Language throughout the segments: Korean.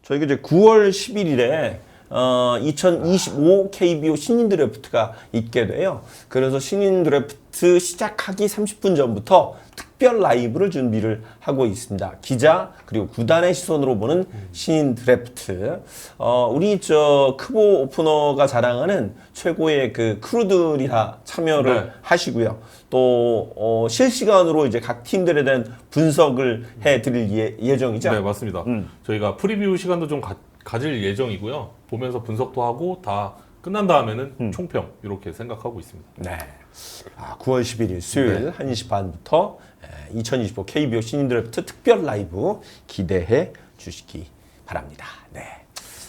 저희가 이제 9월 11일에 2025 KBO 신인 드래프트가 있게 돼요. 그래서 신인 드래프트 시작하기 30분 전부터 특별 라이브를 준비를 하고 있습니다. 기자 그리고 구단의 시선으로 보는 신인 드래프트. 우리 저 크보 오프너가 자랑하는 최고의 그 크루들이 다 참여를 네. 하시고요. 또 실시간으로 이제 각 팀들에 대한 분석을 해드릴 예정이죠. 네, 맞습니다. 저희가 프리뷰 시간도 좀 가질 예정이고요. 보면서 분석도 하고 다 끝난 다음에는 총평 이렇게 생각하고 있습니다. 네. 9월 11일 수요일 네. 1시 반부터 2025 KBO 신인 드래프트 특별 라이브 기대해 주시기 바랍니다. 네.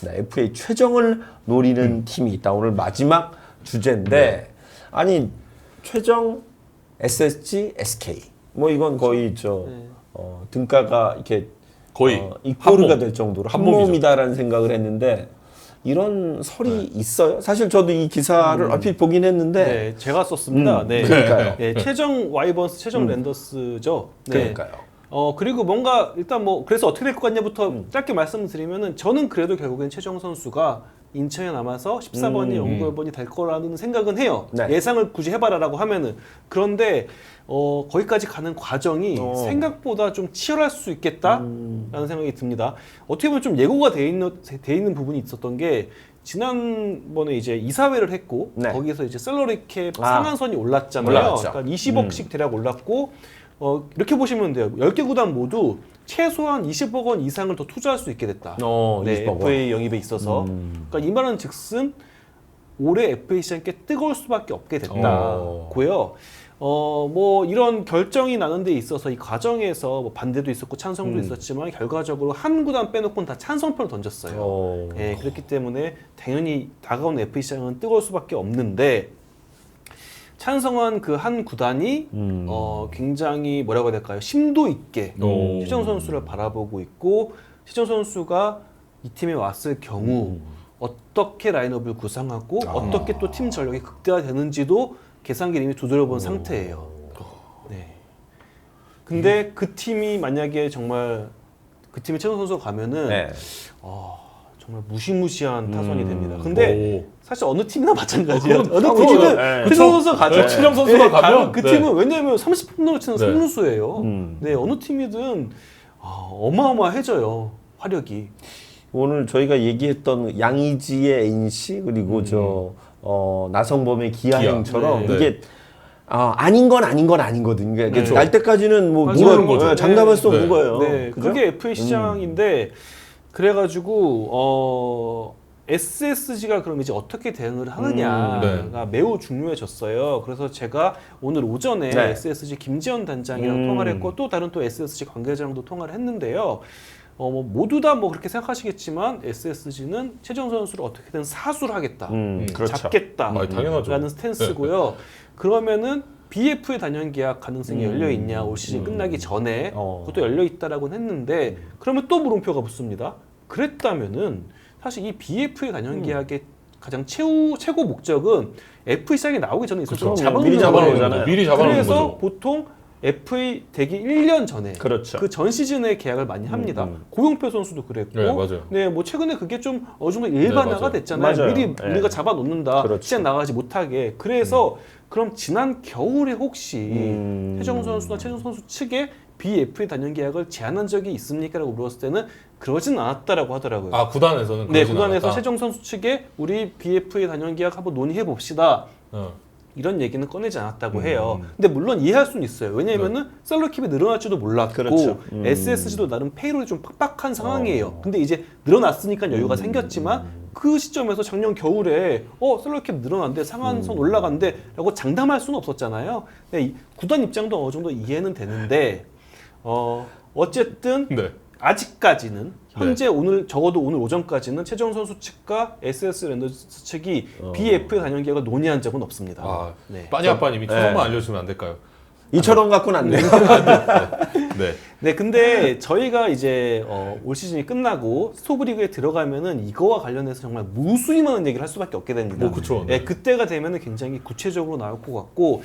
FA 최정을 노리는 팀이 있다. 오늘 마지막 주제인데 아니 최정, SSG, SK 뭐 이건 거의 등가가 이렇게 거의 이꼬르가 한 몸. 될 정도로 한 한 몸이죠. 몸이다라는 생각을 했는데 이런 설이 있어요. 사실 저도 이 기사를 얼핏 보긴 했는데 네, 제가 썼습니다. 네. 그러니까요. 네, 최정 와이번스, 최정 랜더스죠. 네. 그러니까요. 그리고 뭔가 일단 뭐 그래서 어떻게 될 것 같냐부터 짧게 말씀드리면은 저는 그래도 결국엔 최정 선수가 인천에 남아서 14번이 연구번이 될 거라는 생각은 해요. 네. 예상을 굳이 해봐라라고 하면은. 그런데 거기까지 가는 과정이 생각보다 좀 치열할 수 있겠다라는 생각이 듭니다. 어떻게 보면 좀 예고가 돼 있는 부분이 있었던 게 지난번에 이제 이사회를 했고 네. 거기서 이제 셀러리 캡 상한선이 올랐잖아요. 올라갔죠. 그러니까 20억씩 대략 올랐고 이렇게 보시면 돼요. 10개 구단 모두 최소한 20억 원 이상을 더 투자할 수 있게 됐다. 네, 20억 원. FA 영입에 있어서. 그러니까 이 말은 즉슨 올해 FA 시장이 꽤 뜨거울 수밖에 없게 됐다고요. 뭐 이런 결정이 나는 데 있어서 이 과정에서 뭐 반대도 있었고 찬성도 있었지만 결과적으로 한 구단 빼놓고는 다 찬성표를 던졌어요. 예, 그렇기 때문에 당연히 다가오는 FA 시장은 뜨거울 수밖에 없는데 찬성한 그 한 구단이 굉장히 뭐라고 해야 될까요? 심도 있게 최정 선수를 바라보고 있고 최정 선수가 이 팀에 왔을 경우 어떻게 라인업을 구상하고 어떻게 또 팀 전력이 극대화되는지도 계산기를 이미 두드려본 상태예요. 네. 근데 그 팀이 만약에 정말 그 팀에 최정 선수가 가면은 네. 정말 무시무시한 타선이 됩니다. 근데 사실 어느 팀이나 마찬가지예요. 그건 어느 팀이든 네. 최정 선수가 가죠. 최정 선수가 가면 그 네. 팀은 왜냐하면 30홈런을 치는 네. 승루수예요. 네, 어느 팀이든 어마어마해져요. 화력이. 오늘 저희가 얘기했던 양의지의 NC 그리고 나성범의 기아행처럼 네. 이게 아닌 건 아닌 건 아니거든요. 그러니까 그렇죠. 날 때까지는 뭐 맞아요. 모르는 거죠. 장담할 수 없는 네. 거예요. 네, 그죠? 그게 FA 시장인데 그래가지고 SSG가 그럼 이제 어떻게 대응을 하느냐가 매우 중요해졌어요. 그래서 제가 오늘 오전에 네. SSG 김지현 단장이랑 통화를 했고 또 다른 또 SSG 관계자랑도 통화를 했는데요. 뭐 모두 다 뭐 그렇게 생각하시겠지만 SSG는 최정 선수를 어떻게든 사수를 하겠다, 그렇죠. 잡겠다 당연하죠. 라는 스탠스고요. 그러면은 BF의 단연 계약 가능성이 열려 있냐 올 시즌 끝나기 전에 그것도 열려 있다라고는 했는데 그러면 또 물음표가 붙습니다. 그랬다면은 사실 이 BF의 단연 계약의 가장 최고 목적은 FA 시장에 나오기 전에 있었던 잡아놓는 미리 거예요. 잡아놓잖아요. 미리 잡아놓는 그래서 거죠. 보통 FA 되기 1년 전에 그렇죠. 그 전 시즌에 계약을 많이 합니다. 고용표 선수도 그랬고, 네, 맞아요. 네, 뭐 최근에 그게 좀 어느 정도 일반화가 맞아요. 됐잖아요. 맞아요. 미리 네. 우리가 잡아놓는다. 그렇죠. 시장 나가지 못하게. 그래서 그럼 지난 겨울에 혹시 최정 선수나 최정 선수 측에 BFA 단연 계약을 제안한 적이 있습니까?라고 물었을 때는 그러진 않았다라고 하더라고요. 구단에서는 네, 그러진 구단에서 않았다. 최정 선수 측에 우리 BFA 단연 계약 한번 논의해 봅시다. 이런 얘기는 꺼내지 않았다고 해요. 근데 물론 이해할 수는 있어요. 왜냐하면은 셀러킵이 늘어날지도 몰랐고 그렇죠. SSG도 나름 페이롤이 좀 빡빡한 상황이에요. 근데 이제 늘어났으니까 여유가 생겼지만 그 시점에서 작년 겨울에 셀러캡 늘어난대 상한선 올라간대 라고 장담할 수는 없었잖아요. 근데 이 구단 입장도 어느 정도 이해는 되는데 어쨌든 네. 아직까지는 현재 오늘 적어도 오늘 오전까지는 최정 선수 측과 SS 랜더스 측이 BF 단연 계약을 논의한 적은 없습니다. 네. 빠니아빠님이 추석만 알려주면 안 될까요? 2,000원 갖고는 안 돼요. 네. 네, 근데 저희가 이제 올 시즌이 끝나고 스토브리그에 들어가면은 이거와 관련해서 정말 무수히 많은 얘기를 할 수밖에 없게 됩니다. 그쵸. 네, 그때가 되면은 굉장히 구체적으로 나올 것 같고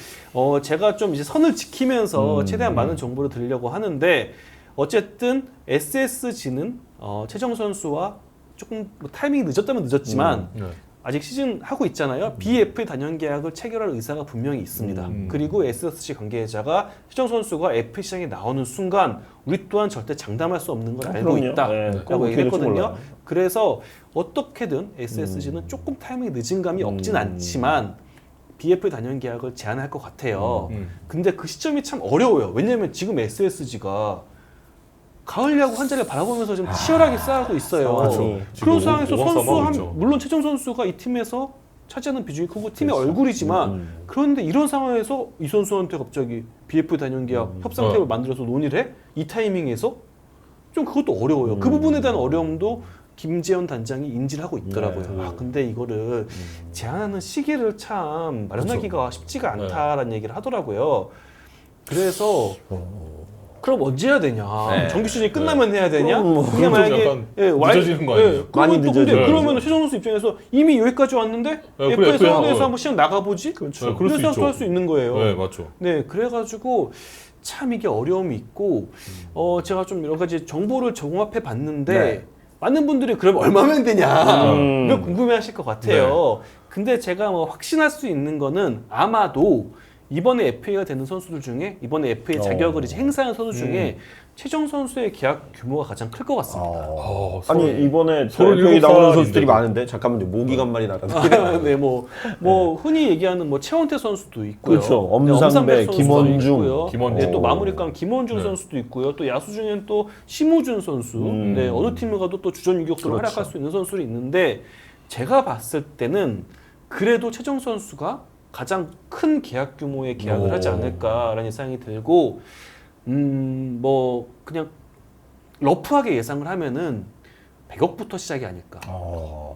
제가 좀 이제 선을 지키면서 최대한 많은 정보를 드리려고 하는데 어쨌든 SSG는 최정 선수와 조금 뭐 타이밍이 늦었다면 늦었지만 네. 아직 시즌 하고 있잖아요. BFA 단연 계약을 체결할 의사가 분명히 있습니다. 그리고 SSG 관계자가 최정 선수가 FA 시장에 나오는 순간 우리 또한 절대 장담할 수 없는 걸 알고 그럼요. 있다라고 네, 얘기했거든요. 몰라요. 그래서 어떻게든 SSG는 조금 타이밍이 늦은 감이 없진 않지만 BFA 단연 계약을 제안할 것 같아요. 근데 그 시점이 참 어려워요. 왜냐하면 지금 SSG가 가을 야구 한 자리를 바라보면서 좀 치열하게 싸우고 있어요. 그렇죠. 그런 지금 상황에서 오번 선수 싸움하고 한 있죠. 물론 최정 선수가 이 팀에서 차지하는 비중이 크고 팀의 그렇죠. 얼굴이지만 그런데 이런 상황에서 이 선수한테 갑자기 BF 단연 계약 협상 탭을 만들어서 논의를 해? 이 타이밍에서 좀 그것도 어려워요. 그 부분에 대한 어려움도 김재현 단장이 인지를 하고 있더라고요. 네. 아 근데 이거를 제안하는 시기를 참 마련하기가 쉽지가 않다라는 얘기를 하더라고요. 그래서 그럼 언제 해야 되냐? 네. 정규 시즌이 끝나면 해야 되냐? 그럼 뭐 근데 그럼 좀 약간 늦어지는 거 아니에요? 많이 그러면 또 근데 늦어져요. 그러면 최정 선수 입장에서 이미 여기까지 왔는데 그래, FA FA 상황에서 하고. 한번 시험 나가보지? 그렇죠. 네, 그럴 수 이런 생각도 있죠. 할 수 있는 거예요. 네, 맞죠. 네, 그래가지고 참 이게 어려움이 있고 제가 좀 여러 가지 정보를 종합해 봤는데 네. 많은 분들이 그럼 얼마면 되냐 음. 이걸 궁금해하실 것 같아요. 근데 제가 뭐 확신할 수 있는 거는 아마도 이번에 FA가 되는 선수들 중에 이번에 FA 자격을 이제 행사한 선수 중에 최정 선수의 계약 규모가 가장 클 것 같습니다. 아니 이번에 37 여기 나오는 살인데도. 선수들이 많은데 잠깐만요. 모기간만이 나가는데. 네, 뭐 흔히 얘기하는 뭐 최원태 선수도 있고요. 그렇죠. 네, 엄상배, 선수도 김원중. 있고요. 김원중. 네, 또 마무리감 김원중 네. 선수도 있고요. 또 야수 중엔 또 심우준 선수. 네, 어느 팀을 가도 또 주전 유격수로 그렇죠. 활약할 수 있는 선수들이 있는데 제가 봤을 때는 그래도 최정 선수가 가장 큰 계약 규모의 계약을 하지 않을까라는 예상이 들고 뭐 그냥 러프하게 예상을 하면은 100억부터 시작이 아닐까.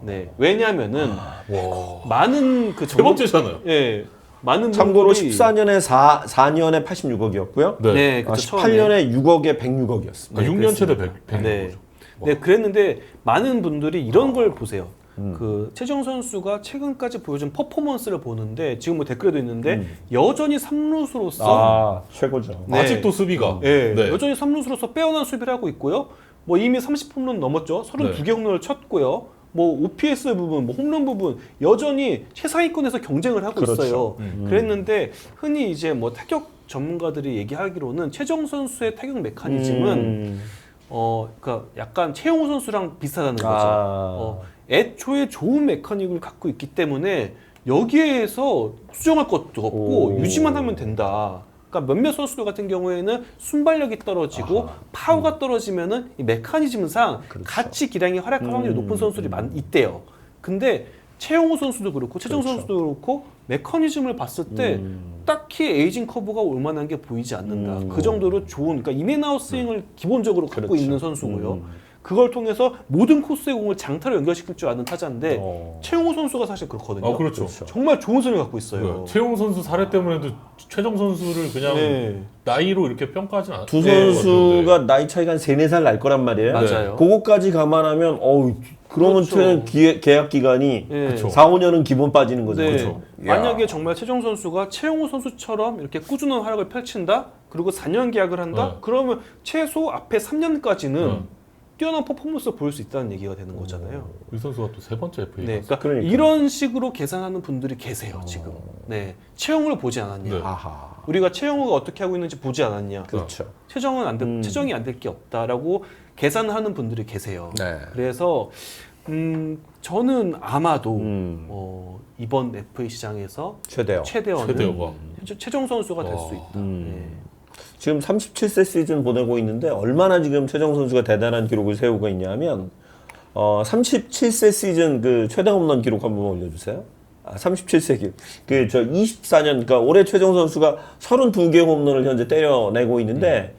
네, 왜냐하면은 와. 많은 그 세 번째잖아요. 예, 많은 참고로 분들이 14년에 4년에 86억이었고요. 네. 네, 그쵸, 18년에 6억에 106억이었습니다. 그러니까 6년 최대 100, 100 네. 거죠. 네, 그랬는데 많은 분들이 이런 걸 보세요. 그 최정 선수가 최근까지 보여준 퍼포먼스를 보는데 지금 뭐 댓글에도 있는데 여전히 3루수로서 아 최고죠. 네. 아직도 수비가. 예, 네. 여전히 3루수로서 빼어난 수비를 하고 있고요. 뭐 이미 30홈런 넘었죠. 32개 홈런을 쳤고요. 뭐 OPS 부분, 뭐 홈런 부분 여전히 최상위권에서 경쟁을 하고 그렇죠. 있어요. 그랬는데 흔히 이제 뭐 타격 전문가들이 얘기하기로는 최정 선수의 타격 메커니즘은 그러니까 약간 최용호 선수랑 비슷하다는 거죠. 애초에 좋은 메커닉을 갖고 있기 때문에 여기에서 수정할 것도 없고 오. 유지만 하면 된다. 그러니까 몇몇 선수들 같은 경우에는 순발력이 떨어지고 파워가 떨어지면은 이 메커니즘상 같이 기량이 활약할 확률이 높은 선수들이 있대요. 근데 최용호 선수도 그렇고 최정 선수도 그렇고 메커니즘을 봤을 때 딱히 에이징 커브가 올 만한 게 보이지 않는다. 그 정도로 좋은 그러니까 인앤아웃 스윙을 기본적으로 갖고 있는 선수고요. 그걸 통해서 모든 코스의 공을 장타로 연결시킬 줄 아는 타자인데 최용호 선수가 사실 그렇거든요. 아, 그렇죠. 정말 좋은 스윙을 갖고 있어요. 네. 최용 선수 사례 때문에도 최정 선수를 그냥 네. 나이로 이렇게 평가하진 않아요. 두 네. 선수가 나이 차이가 한 3, 4살 날 거란 말이에요. 맞아요. 그거까지 감안하면 그러면 그렇죠. 계약 기간이 네. 4, 5년은 기본 빠지는 거죠. 네. 그렇죠. 만약에 정말 최정 선수가 최용호 선수처럼 이렇게 꾸준한 활약을 펼친다, 그리고 4년 계약을 한다, 네. 그러면 최소 앞에 3년까지는 뛰어난 퍼포먼스를 보일 수 있다는 얘기가 되는 거잖아요. 이 선수가 또 세 번째 FA. 네, 그러니까 그러니까요. 이런 식으로 계산하는 분들이 계세요 지금. 네, 최용호를 보지 않았냐? 네. 아하. 우리가 최용호가 어떻게 하고 있는지 보지 않았냐? 그렇죠. 최정이 안 될 게 없다라고 계산하는 분들이 계세요. 네. 그래서 저는 아마도 음. 이번 FA 시장에서 최대요. 최대어는 최대어가. 최정 선수가 될 수 와. 있다. 네. 지금 37세 시즌 보내고 있는데 얼마나 지금 최정 선수가 대단한 기록을 세우고 있냐면 37세 시즌 그 최대 홈런 기록 한번 올려주세요. 37세 기록. 저 24년 그러니까 올해 최정 선수가 32개 홈런을 현재 때려내고 있는데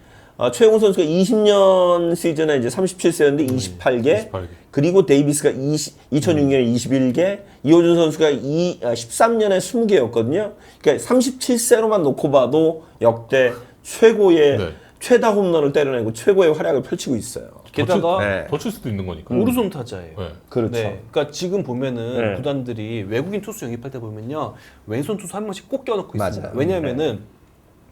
최용호 선수가 20년 시즌에 이제 37세였는데 28개. 그리고 데이비스가 2006년에 21개, 이호준 선수가 13년에 20개였거든요. 그러니까 37세로만 놓고 봐도 역대 최고의 네. 최다 홈런을 때려내고 최고의 활약을 펼치고 있어요. 게다가 네. 더 칠 수도 있는 거니까. 오른손 타자예요. 네. 그렇죠. 네, 그러니까 지금 보면은 네. 구단들이 외국인 투수 영입할 때 보면요 왼손 투수 한 명씩 꼭 껴놓고 있습니다. 맞아요. 왜냐하면은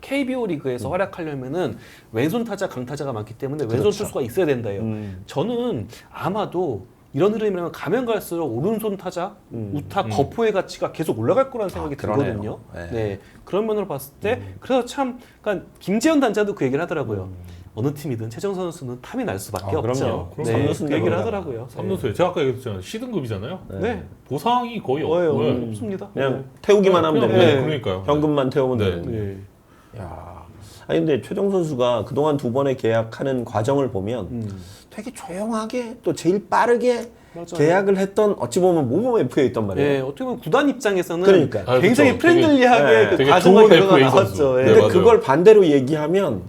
KBO 리그에서 활약하려면은 왼손 타자, 강타자가 많기 때문에 왼손 그렇죠. 투수가 있어야 된다요. 저는 아마도 이런 흐름이라면 가면 갈수록 오른손 타자, 우타, 거포의 가치가 계속 올라갈 거라는 생각이 그러네요. 들거든요. 네. 네. 그런 면으로 봤을 때 그래서 참 그러니까 김재현 단장도 그 얘기를 하더라고요. 어느 팀이든 최정 선수는 탐이 날 수밖에 아, 없죠. 그럼요. 네, 삼루수인데 그 얘기를 그거야. 하더라고요. 삼루수에 제가 아까 얘기했잖아요. C등급이잖아요. 네. 보상이 거의 없어요. 없습니다. 그냥 태우기만 하면 그냥, 되는데 네, 그러니까요. 현금만 태우면 네. 되는데. 네. 야. 아니 근데 최정 선수가 그동안 2번의 계약하는 과정을 보면 되게 조용하게 또 제일 빠르게 맞아요. 계약을 했던 어찌 보면 모범 FA에 있단 말이에요. 네, 어떻게 보면 구단 입장에서는 그러니까. 아, 굉장히 그쵸. 되게- 프렌들리하게 네, 그 되게 과정과 좋은 결과가 FA 선수. 나왔죠. 예. 네, 근데 맞아요. 그걸 반대로 얘기하면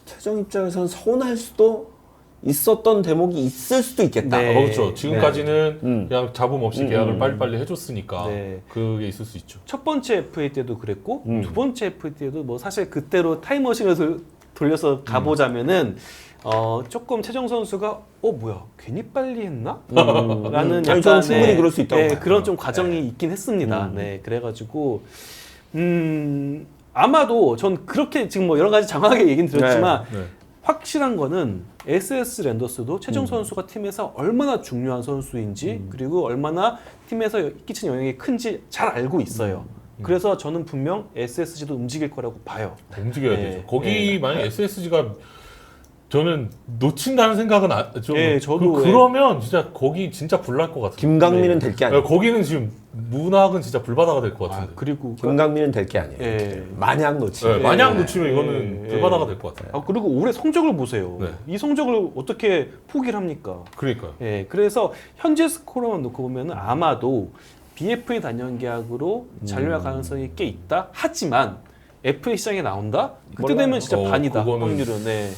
최정 입장에서는 서운할 수도 있었던 대목이 있을 수도 있겠다. 네. 그렇죠. 지금까지는 그냥 잡음 없이 계약을 음. 빨리빨리 해줬으니까 네. 그게 있을 수 있죠. 첫 번째 FA 때도 그랬고 두 번째 FA 때도 뭐 사실 그때로 타임머신을 돌려서 가보자면은 조금 최정 선수가 뭐야 괜히 빨리 했나? 라는 아니, 약간의 저는 충분히 그럴 수 있다고 네, 봐요. 그런 좀 과정이 있긴 했습니다. 네, 그래가지고 아마도 전 그렇게 지금 뭐 여러 가지 장황하게 얘기는 드렸지만 네. 확실한 거는 SS 랜더스도 최정 선수가 팀에서 얼마나 중요한 선수인지 그리고 얼마나 팀에서 끼치는 영향이 큰지 잘 알고 있어요. 그래서 저는 분명 SSG도 움직일 거라고 봐요. 움직여야 네. 되죠. 거기 만약 SSG가 저는 놓친다는 생각은 좀 예, 저도, 그러면 진짜 거기 진짜 불날 것 같아요. 김강민은 될 게 아니에요. 거기는 지금 문학은 진짜 불바다가 될 것 같은데. 그리고 김강민은 될 게 아니에요. 예. 만약 놓치면. 네, 만약 놓치면 이거는 예. 불바다가 될 것 같아요. 그리고 올해 성적을 보세요. 네. 이 성적을 어떻게 포기를 합니까? 그러니까요. 예, 그래서 현재 스코어만 놓고 보면 아마도 BFA 단연 계약으로 잔류할 가능성이 꽤 있다. 하지만 FA 시장에 나온다? 그때 몰라요. 되면 진짜 반이다. 그거는- 확률은. 네.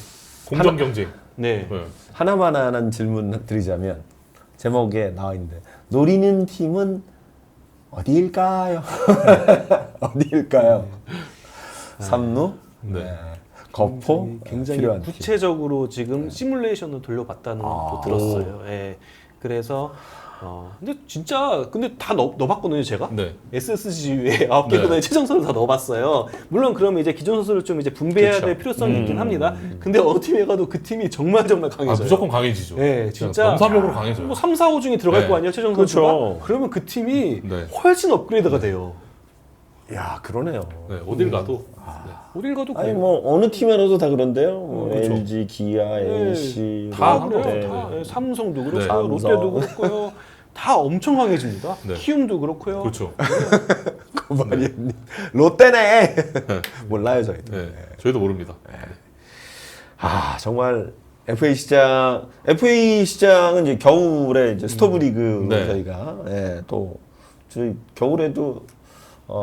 공정 경쟁. 네. 네. 하나만 하는 질문 드리자면 제목에 나와 있는데 노리는 팀은 어디일까요? 어디일까요? 삼루? 네. 거포? 굉장히 필요한 팀. 구체적으로 지금 시뮬레이션을 돌려봤다는 것도 들었어요. 예. 그래서 근데 진짜 다 넣어봤거든요, 제가. 네. SSG에 9개 구단의 최정 선수 다 넣어봤어요. 물론 그러면 이제 기존 선수를 좀 이제 분배해야 그렇죠. 될 필요성이 있긴 합니다. 근데 어느 팀에 가도 그 팀이 정말 강해져요. 무조건 강해지죠. 네, 진짜 넘사벽으로 강해져요. 뭐 3, 4, 5 중에 들어갈 네. 거 아니에요, 최정 그렇죠. 선수가? 그러면 그 팀이 네. 훨씬 업그레이드가 돼요. 야 그러네요. 네, 어딜 가도. 어딜 가도 아니 그래요. 뭐 어느 팀에라도 다 그런데요. 뭐 그렇죠. LG, 기아, NC 다 뭐, 그래요. 네. 다. 예, 삼성도 그렇고요. 네. 롯데도 그렇고요. 다 엄청 강해집니다. 네. 키움도 그렇고요. 그렇죠. 고마리님 롯데네. 몰라요 저희도. 네. 저희도 모릅니다. 아 정말 FA 시장은 이제 겨울에 이제 스토브리그 네. 저희가 또 저희 겨울에도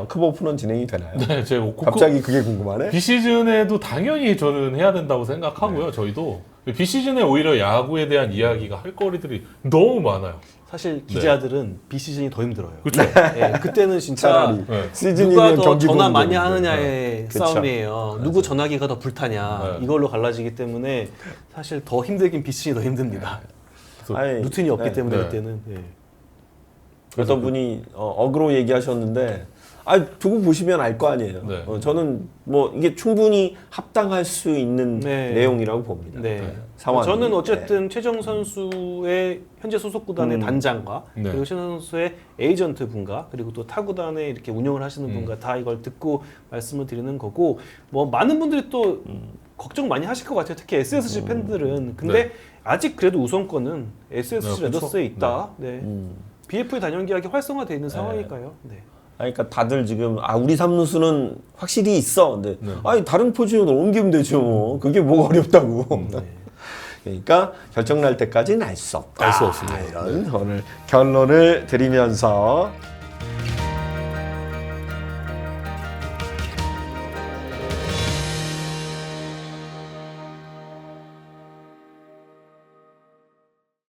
크브 오픈은 진행이 되나요? 네, 제가 갑자기 그게 궁금하네. 비시즌에도 당연히 저는 해야 된다고 생각하고요. 저희도 비시즌에 오히려 야구에 대한 이야기가 할 거리들이 너무 많아요. 사실 기자들은 비시즌이 더 힘들어요. 그렇죠. 예, 그때는 진짜 차라리 네. 시즌이면 누가 더 경기 전화 보는 많이 거니까. 하느냐의 그쵸. 싸움이에요. 누구 전화기가 더 불타냐 네. 이걸로 갈라지기 때문에 사실 더 힘들긴 비시즌이 더 힘듭니다. 아니, 루틴이 없기 네. 때문에 네. 그때는. 예. 어떤 분이 어그로 얘기하셨는데 두고 보시면 알 거 아니에요. 네. 저는 뭐 이게 충분히 합당할 수 있는 네. 내용이라고 봅니다. 네. 상황이. 저는 어쨌든 최정 선수의 현재 소속 구단의 단장과 네. 그리고 최정 선수의 에이전트 분과 그리고 또 타 구단에 이렇게 운영을 하시는 분과 다 이걸 듣고 말씀을 드리는 거고 뭐 많은 분들이 또 걱정 많이 하실 것 같아요. 특히 SSG 팬들은. 근데 네. 아직 그래도 우선권은 SSG 네, 랜더스에 그렇죠. 있다. 네. BFA 단연 계약이 활성화되어 있는 상황이니까요. 네. 그러니까 다들 지금 우리 삼루수는 확실히 있어. 근데 네. 다른 포지션으로 옮기면 되죠. 그게 뭐가 어렵다고. 그러니까 결정 날 때까지는 알 수 없다. 알 수 없습니다. 이런 오늘 결론을 드리면서